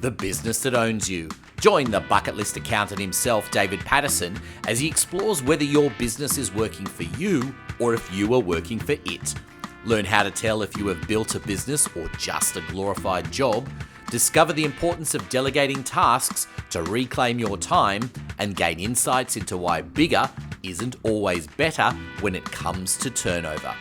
the business that owns you. Join the bucket list accountant himself, David Patterson, as he explores whether your business is working for you or if you are working for it. Learn how to tell if you have built a business or just a glorified job. Discover the importance of delegating tasks to reclaim your time and gain insights into why bigger isn't always better when it comes to turnover.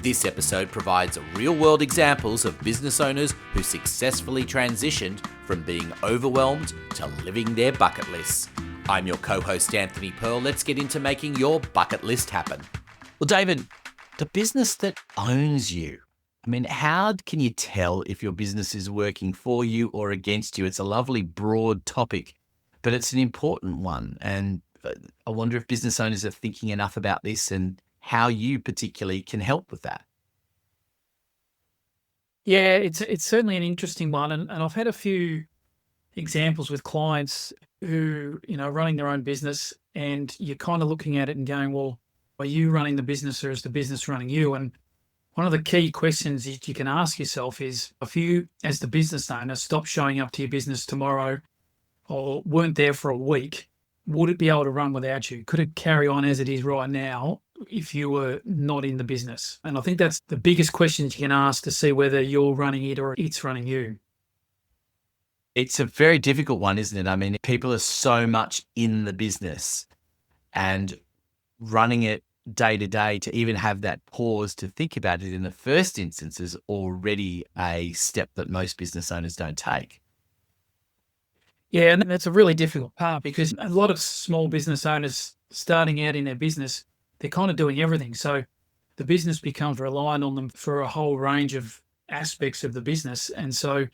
This episode provides real-world examples of business owners who successfully transitioned from being overwhelmed to living their bucket lists. I'm your co-host Anthony Pearl. Let's get into making your bucket list happen. Well, David, the business that owns you. I mean, how can you tell if your business is working for you or against you? It's a lovely broad topic, but it's an important one. And I wonder if business owners are thinking enough about this and how you particularly can help with that. Yeah, it's certainly an interesting one. And I've had a few examples with clients who, are running their own business, and you're kind of looking at it and going, well, are you running the business or is the business running you? And one of the key questions that you can ask yourself is, if you, as the business owner, stop showing up to your business tomorrow or weren't there for a week, would it be able to run without you? Could it carry on as it is right now if you were not in the business? And I think that's the biggest question you can ask to see whether you're running it or it's running you. It's a very difficult one, isn't it? I mean, people are so much in the business, and running it day to day to even have that pause to think about it in the first instance is already a step that most business owners don't take. Yeah, and that's a really difficult part, because a lot of small business owners starting out in their business, they're kind of doing everything. So the business becomes reliant on them for a whole range of aspects of the business. And so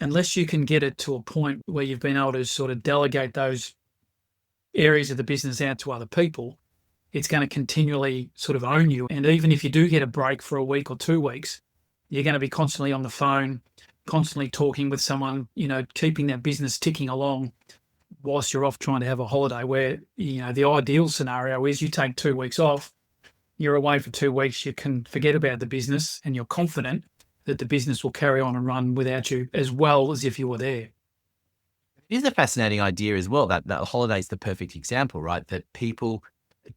unless you can get it to a point where you've been able to sort of delegate those areas of the business out to other people, it's going to continually sort of own you. And even if you do get a break for a week or 2 weeks, you're going to be constantly on the phone, constantly talking with someone, keeping that business ticking along whilst you're off trying to have a holiday, where, the ideal scenario is you take 2 weeks off, you're away for 2 weeks, you can forget about the business, and you're confident that the business will carry on and run without you as well as if you were there. It is a fascinating idea as well, that holiday is the perfect example, right? That people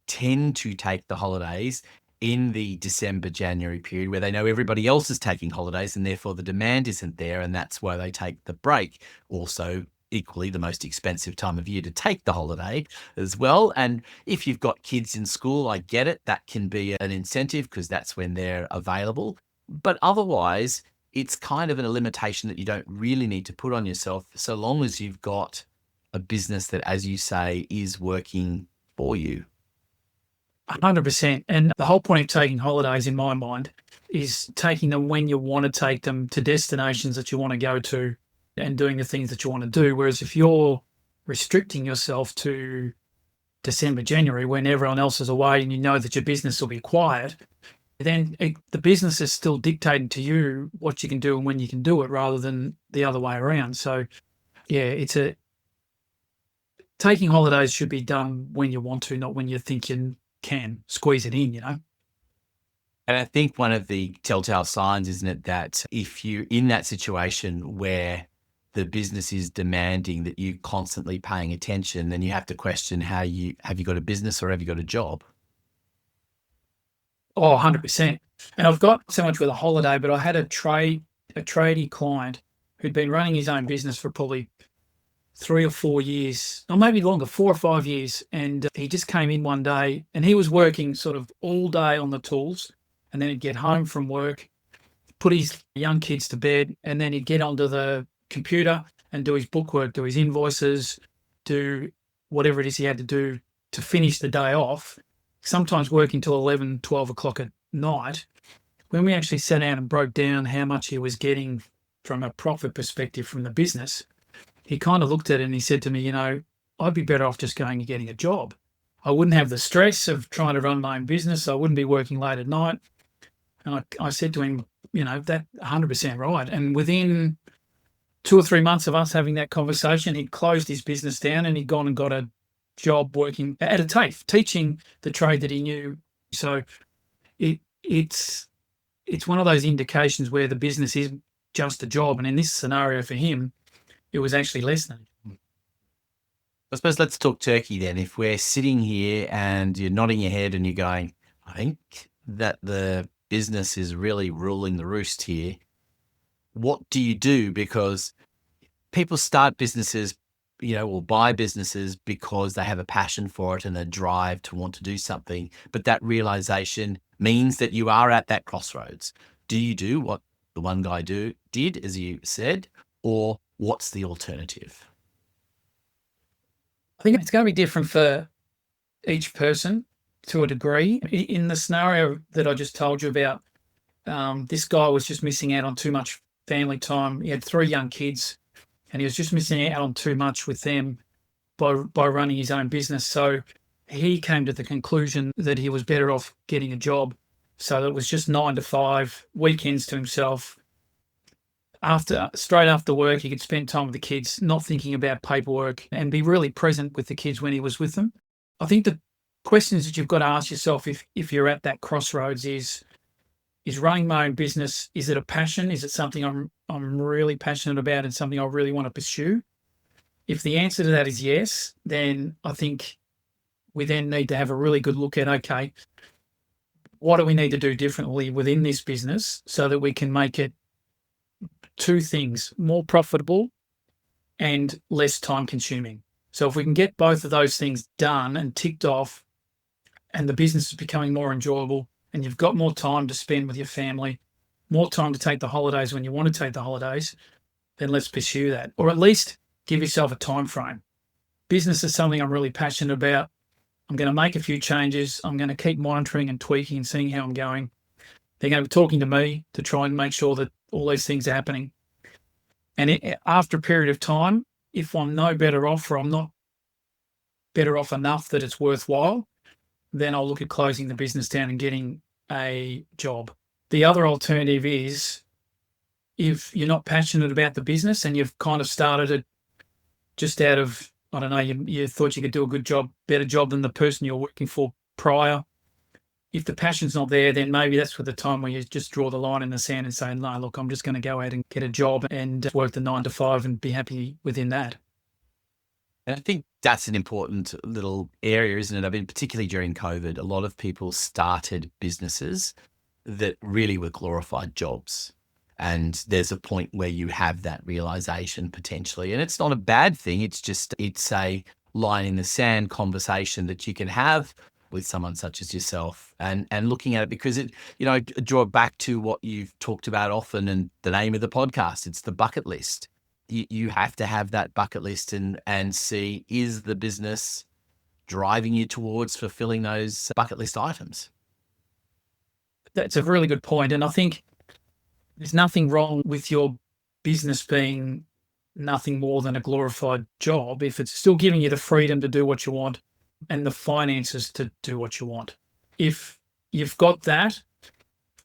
tend to take the holidays in the December, January period where they know everybody else is taking holidays and therefore the demand isn't there, and that's why they take the break. Also, equally the most expensive time of year to take the holiday as well. And if you've got kids in school, I get it. That can be an incentive because that's when they're available. But otherwise, it's kind of a limitation that you don't really need to put on yourself so long as you've got a business that, as you say, is working for you. 100%. And the whole point of taking holidays, in my mind, is taking them when you want to take them, to destinations that you want to go to and doing the things that you want to do. Whereas if you're restricting yourself to December, January, when everyone else is away and you know that your business will be quiet, then the business is still dictating to you what you can do and when you can do it, rather than the other way around. So, yeah, taking holidays should be done when you want to, not when you think you can squeeze it in. And I think one of the telltale signs, isn't it, that if you're in that situation where the business is demanding that you're constantly paying attention, then you have to question have you got a business or have you got a job? Oh, 100%. And I've got so much with a holiday, but I had a tradie client who'd been running his own business for probably 3 or 4 years, or maybe longer, 4 or 5 years. And he just came in one day and he was working sort of all day on the tools, and then he'd get home from work, put his young kids to bed, and then he'd get onto the computer and do his bookwork, do his invoices, do whatever it is he had to do to finish the day off, sometimes working till 11, 12 o'clock at night. When we actually sat down and broke down how much he was getting from a profit perspective from the business, he kind of looked at it and he said to me, I'd be better off just going and getting a job. I wouldn't have the stress of trying to run my own business. I wouldn't be working late at night. And I said to him, that 100% right. And within 2 or 3 months of us having that conversation, he'd closed his business down and he'd gone and got a job working at a TAFE, teaching the trade that he knew. So it's one of those indications where the business is just a job. And in this scenario for him, it was actually less than. I suppose let's talk turkey then. If we're sitting here and you're nodding your head and you're going, I think that the business is really ruling the roost here. What do you do? Because people start businesses, or buy businesses because they have a passion for it and a drive to want to do something. But that realization means that you are at that crossroads. Do you do what the one guy did, as you said, or what's the alternative? I think it's going to be different for each person to a degree. In the scenario that I just told you about, this guy was just missing out on too much family time. He had 3 young kids, and he was just missing out on too much with them by running his own business. So he came to the conclusion that he was better off getting a job. So it was just 9 to 5, weekends to himself. Straight after work, he could spend time with the kids, not thinking about paperwork, and be really present with the kids when he was with them. I think the questions that you've got to ask yourself if you're at that crossroads is running my own business, is it a passion? Is it something I'm really passionate about and something I really want to pursue? If the answer to that is yes, then I think we then need to have a really good look at, okay, what do we need to do differently within this business so that we can make it 2 things, more profitable and less time consuming. So if we can get both of those things done and ticked off, and the business is becoming more enjoyable, and you've got more time to spend with your family, more time to take the holidays when you want to take the holidays, then let's pursue that. Or at least give yourself a time frame. Business is something I'm really passionate about. I'm going to make a few changes. I'm going to keep monitoring and tweaking and seeing how I'm going. They're going to be talking to me to try and make sure that all these things are happening. And after a period of time, if I'm no better off or I'm not better off enough that it's worthwhile, then I'll look at closing the business down and getting a job. The other alternative is if you're not passionate about the business and you've kind of started it just out of, I don't know, you thought you could do a good job, better job than the person you're working for prior. If the passion's not there, then maybe that's the time where you just draw the line in the sand and say, no, look, I'm just going to go out and get a job and work the 9 to 5 and be happy within that. And I think that's an important little area, isn't it? I mean, particularly during COVID, a lot of people started businesses that really were glorified jobs. And there's a point where you have that realization potentially. And it's not a bad thing. It's a line in the sand conversation that you can have with someone such as yourself and looking at it, because it, draw back to what you've talked about often and the name of the podcast, it's the bucket list. You have to have that bucket list and see, is the business driving you towards fulfilling those bucket list items? That's a really good point. And I think there's nothing wrong with your business being nothing more than a glorified job if it's still giving you the freedom to do what you want and the finances to do what you want. If you've got that,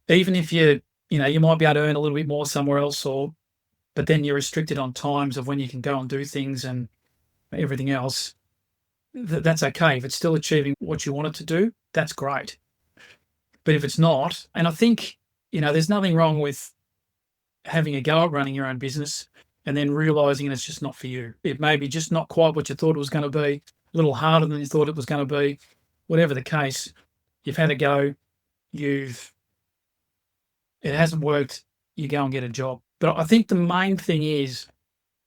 even if you might be able to earn a little bit more somewhere else, but then you're restricted on times of when you can go and do things and everything else, that's okay. If it's still achieving what you want it to do, that's great. But if it's not, and I think, there's nothing wrong with having a go at running your own business and then realizing it's just not for you. It may be just not quite what you thought it was going to be, a little harder than you thought it was going to be. Whatever the case, you've had a go, it hasn't worked, you go and get a job. But I think the main thing is,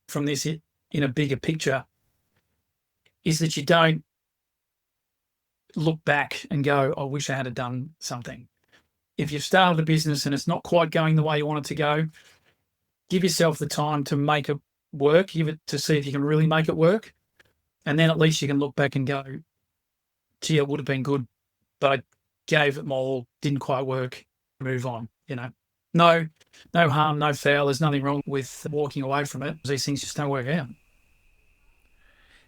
from this in a bigger picture, is that you don't look back and go, I wish I had done something. If you've started a business and it's not quite going the way you want it to go, give yourself the time to make it work, to see if you can really make it work. And then at least you can look back and go, gee, it would have been good, but I gave it my all, didn't quite work, move on, No harm, no foul. There's nothing wrong with walking away from it. These things just don't work out.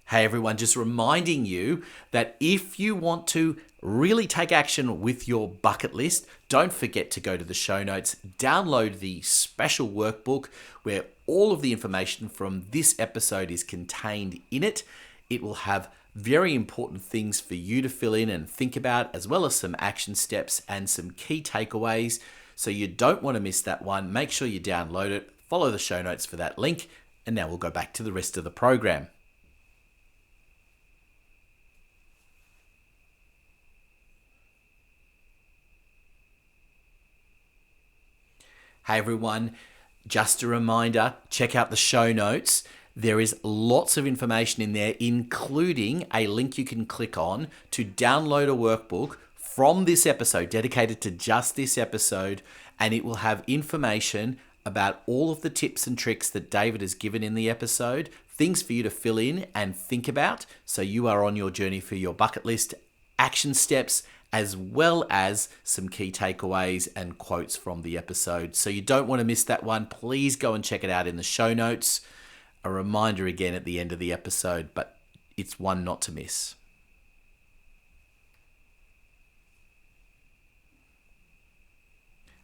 Hey everyone, just reminding you that if you want to really take action with your bucket list, don't forget to go to the show notes, download the special workbook where all of the information from this episode is contained in it. It will have very important things for you to fill in and think about, as well as some action steps and some key takeaways. So you don't want to miss that one. Make sure you download it, follow the show notes for that link, And now we'll go back to the rest of the program. Hey everyone, just a reminder, check out the show notes. There is lots of information in there, including a link you can click on to download a workbook from this episode, dedicated to just this episode, and it will have information about all of the tips and tricks that David has given in the episode, things for you to fill in and think about so you are on your journey for your bucket list action steps, as well as some key takeaways and quotes from the episode. So you don't want to miss that one. Please go and check it out in the show notes. A reminder again at the end of the episode, but it's one not to miss.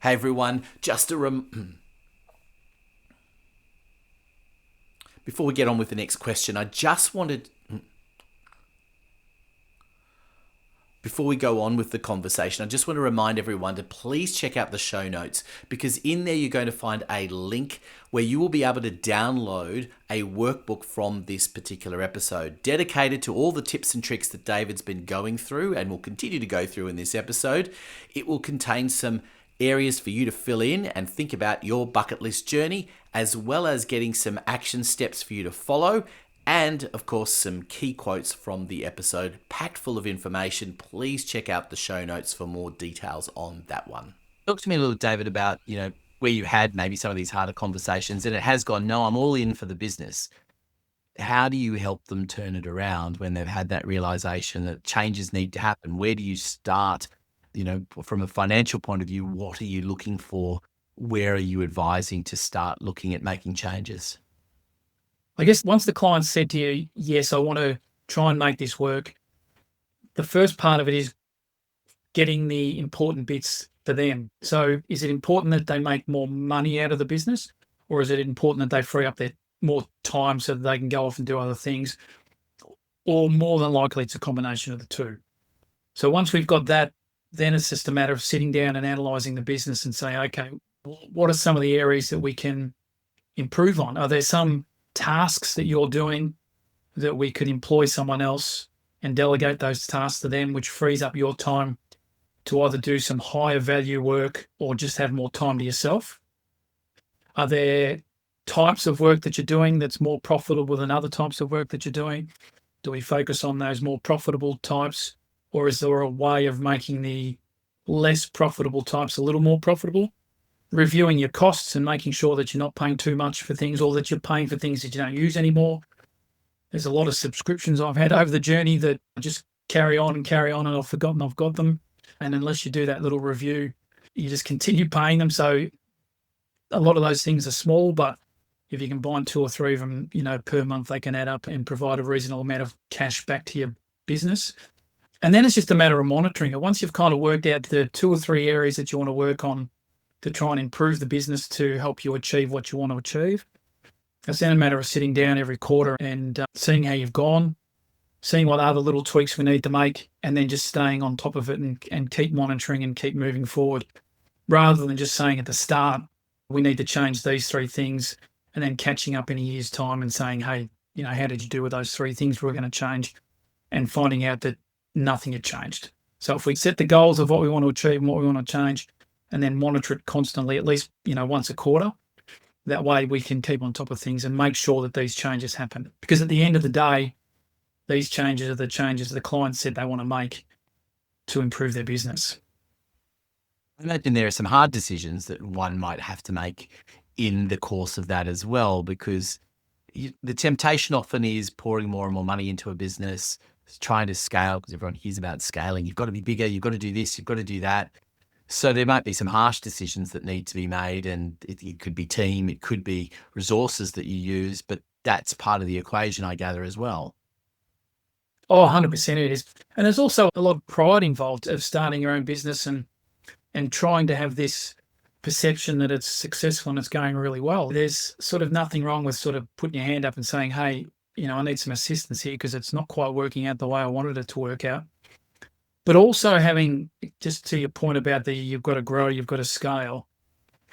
Hey everyone, before we get on with the next question, before we go on with the conversation, I just want to remind everyone to please check out the show notes, because in there you're going to find a link where you will be able to download a workbook from this particular episode, dedicated to all the tips and tricks that David's been going through and will continue to go through in this episode. It will contain some areas for you to fill in and think about your bucket list journey, as well as getting some action steps for you to follow. And of course, some key quotes from the episode, packed full of information. Please check out the show notes for more details on that one. Talk to me a little, David, about, where you had maybe some of these harder conversations and it has gone, no, I'm all in for the business. How do you help them turn it around when they've had that realization that changes need to happen? Where do you start? From a financial point of view, what are you looking for? Where are you advising to start looking at making changes? I guess once the client said to you, yes, I want to try and make this work, the first part of it is getting the important bits for them. So is it important that they make more money out of the business, or is it important that they free up their more time so that they can go off and do other things? Or more than likely, it's a combination of the two. So once we've got that, then it's just a matter of sitting down and analysing the business and saying, okay, what are some of the areas that we can improve on? Are there some tasks that you're doing that we could employ someone else and delegate those tasks to them, which frees up your time to either do some higher value work or just have more time to yourself? Are there types of work that you're doing that's more profitable than other types of work that you're doing? Do we focus on those more profitable types, or is there a way of making the less profitable types a little more profitable? Reviewing your costs and making sure that you're not paying too much for things, or that you're paying for things that you don't use anymore. There's a lot of subscriptions I've had over the journey that just carry on, and I've forgotten I've got them. And unless you do that little review, you just continue paying them. So a lot of those things are small, but if you combine 2 or 3 of them, per month, they can add up and provide a reasonable amount of cash back to your business. And then it's just a matter of monitoring it. Once you've kind of worked out the 2 or 3 areas that you want to work on to try and improve the business to help you achieve what you want to achieve, it's then a matter of sitting down every quarter and seeing how you've gone, seeing what other little tweaks we need to make, and then just staying on top of it and keep monitoring and keep moving forward, rather than just saying at the start, we need to change these 3 things, and then catching up in a year's time and saying, hey, how did you do with those 3 things we're going to change, and finding out that nothing had changed. So if we set the goals of what we want to achieve and what we want to change, and then monitor it constantly, at least, once a quarter, that way we can keep on top of things and make sure that these changes happen. Because at the end of the day, these changes are the changes the client said they want to make to improve their business. I imagine there are some hard decisions that one might have to make in the course of that as well, because the temptation often is pouring more and more money into a business, trying to scale, because everyone hears about scaling. You've got to be bigger, you've got to do this, you've got to do that. So there might be some harsh decisions that need to be made, and it could be team, it could be resources that you use, but that's part of the equation, I gather, as well. Oh, 100% it is. And there's also a lot of pride involved of starting your own business and trying to have this perception that it's successful and it's going really well. There's sort of nothing wrong with sort of putting your hand up and saying, hey, I need some assistance here because it's not quite working out the way I wanted it to work out. But also having, just to your point about you've got to grow, you've got to scale,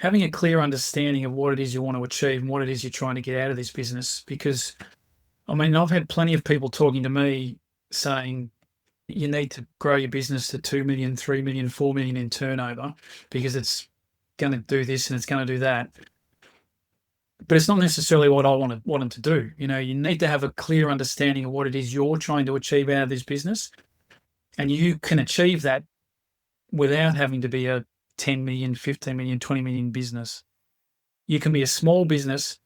having a clear understanding of what it is you want to achieve and what it is you're trying to get out of this business. Because, I mean, I've had plenty of people talking to me saying you need to grow your business to 2 million, 3 million, 4 million in turnover because it's going to do this and it's going to do that. But it's not necessarily what I want them to do. You know, you need to have a clear understanding of what it is you're trying to achieve out of this business. And you can achieve that without having to be a 10 million, 15 million, 20 million business. You can be a small business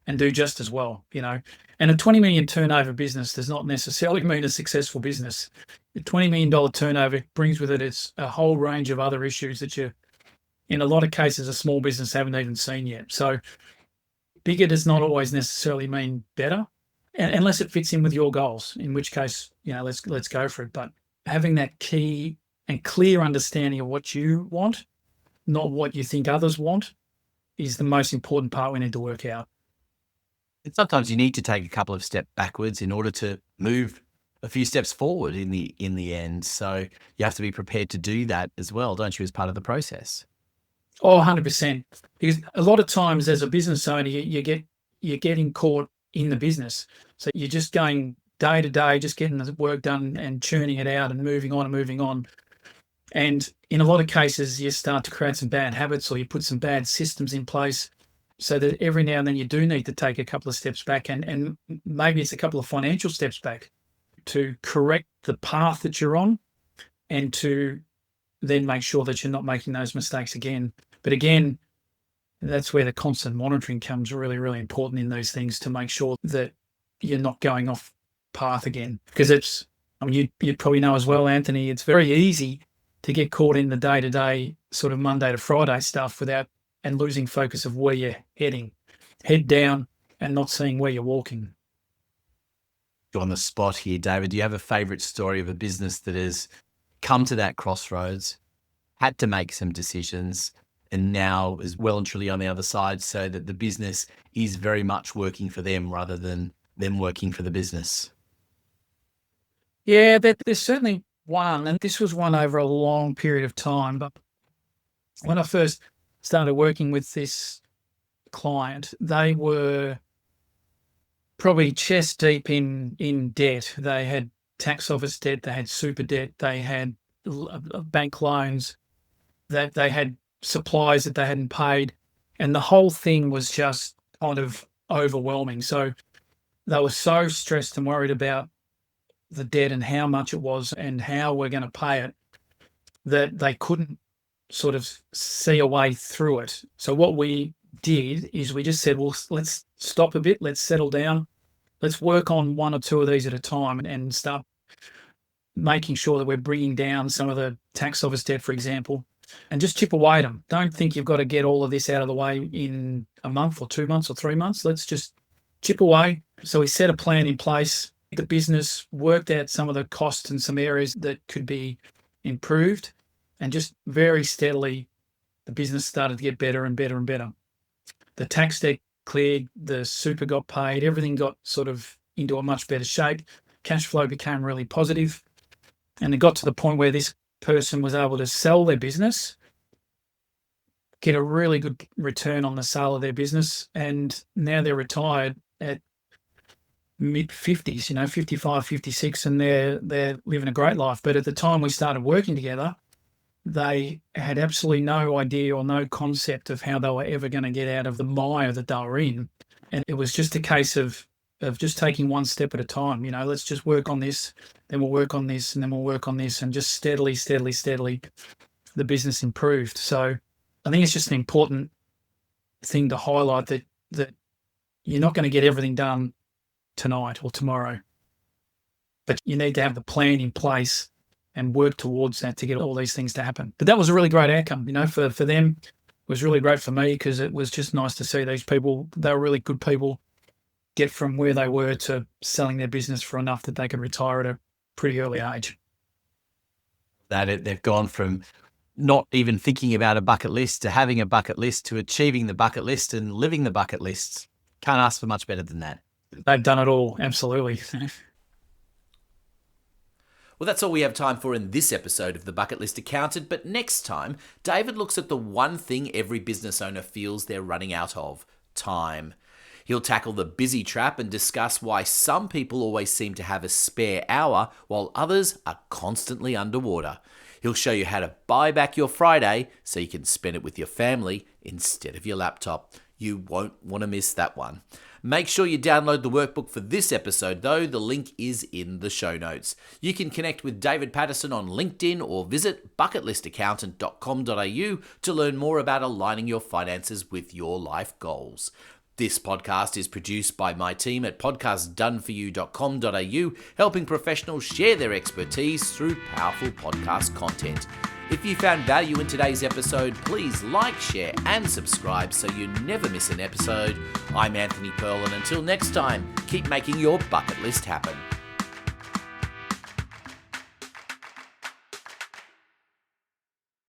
and do just as well, you know. And a 20 million turnover business does not necessarily mean a successful business. The $20 million turnover brings with it a whole range of other issues that you, in a lot of cases, a small business haven't even seen yet. So bigger does not always necessarily mean better, unless it fits in with your goals, in which case, you know, let's go for it. But having that key and clear understanding of what you want, not what you think others want, is the most important part we need to work out. And sometimes you need to take a couple of steps backwards in order to move a few steps forward in the end. So you have to be prepared to do that as well, don't you, as part of the process? Oh, 100%. Because a lot of times as a business owner, you're getting caught in the business. So you're just going day to day, just getting the work done and churning it out and moving on and moving on. And in a lot of cases, you start to create some bad habits or you put some bad systems in place so that every now and then you do need to take a couple of steps back and maybe it's a couple of financial steps back to correct the path that you're on and to then make sure that you're not making those mistakes again. But again, that's where the constant monitoring comes really, really important in those things to make sure that you're not going off path again. Because it's, I mean, you'd probably know as well, Anthony, it's very easy to get caught in the day-to-day sort of Monday to Friday stuff and losing focus of where you're heading, head down and not seeing where you're walking. You're on the spot here, David. Do you have a favorite story of a business that has come to that crossroads, had to make some decisions, and now is well and truly on the other side so that the business is very much working for them rather than them working for the business? Yeah, there's certainly one, and this was one over a long period of time. But when I first started working with this client, they were probably chest deep in debt. They had tax office debt, they had super debt, they had bank loans, that they had supplies that they hadn't paid, and the whole thing was just kind of overwhelming. So they were so stressed and worried about the debt and how much it was and how we're going to pay it that they couldn't sort of see a way through it. So what we did is we just said, well, let's stop a bit, let's settle down, let's work on one or two of these at a time and start making sure that we're bringing down some of the tax office debt, for example, and just chip away at them. Don't think you've got to get all of this out of the way in a month or 2 months or 3 months. Let's just chip away. So we set a plan in place. The business worked out some of the costs and some areas that could be improved, and just very steadily the business started to get better and better and better. The tax debt cleared, the super got paid, everything got sort of into a much better shape. Cash flow became really positive, and it got to the point where this person was able to sell their business, get a really good return on the sale of their business, and now they're retired at mid-50s, 55, 56, and they're living a great life. But at the time we started working together, they had absolutely no idea or no concept of how they were ever going to get out of the mire that they were in. And it was just a case of just taking one step at a time. Let's just work on this, then we'll work on this, and then we'll work on this, and just steadily, the business improved. So I think it's just an important thing to highlight that you're not going to get everything done tonight or tomorrow, but you need to have the plan in place and work towards that to get all these things to happen. But that was a really great outcome, for them. It was really great for me because it was just nice to see these people. They were really good people, get from where they were to selling their business for enough that they could retire at a pretty early age. They've gone from not even thinking about a bucket list to having a bucket list to achieving the bucket list and living the bucket list. Can't ask for much better than that. They've done it all, absolutely. Well, that's all we have time for in this episode of The Bucket List Accountant, but next time, David looks at the one thing every business owner feels they're running out of: time. He'll tackle the busy trap and discuss why some people always seem to have a spare hour while others are constantly underwater. He'll show you how to buy back your Friday so you can spend it with your family instead of your laptop. You won't want to miss that one. Make sure you download the workbook for this episode, though. The link is in the show notes. You can connect with David Patterson on LinkedIn or visit bucketlistakcountant.com.au to learn more about aligning your finances with your life goals. This podcast is produced by my team at podcastdoneforyou.com.au, helping professionals share their expertise through powerful podcast content. If you found value in today's episode, please like, share, and subscribe so you never miss an episode. I'm Anthony Pearl, and until next time, keep making your bucket list happen.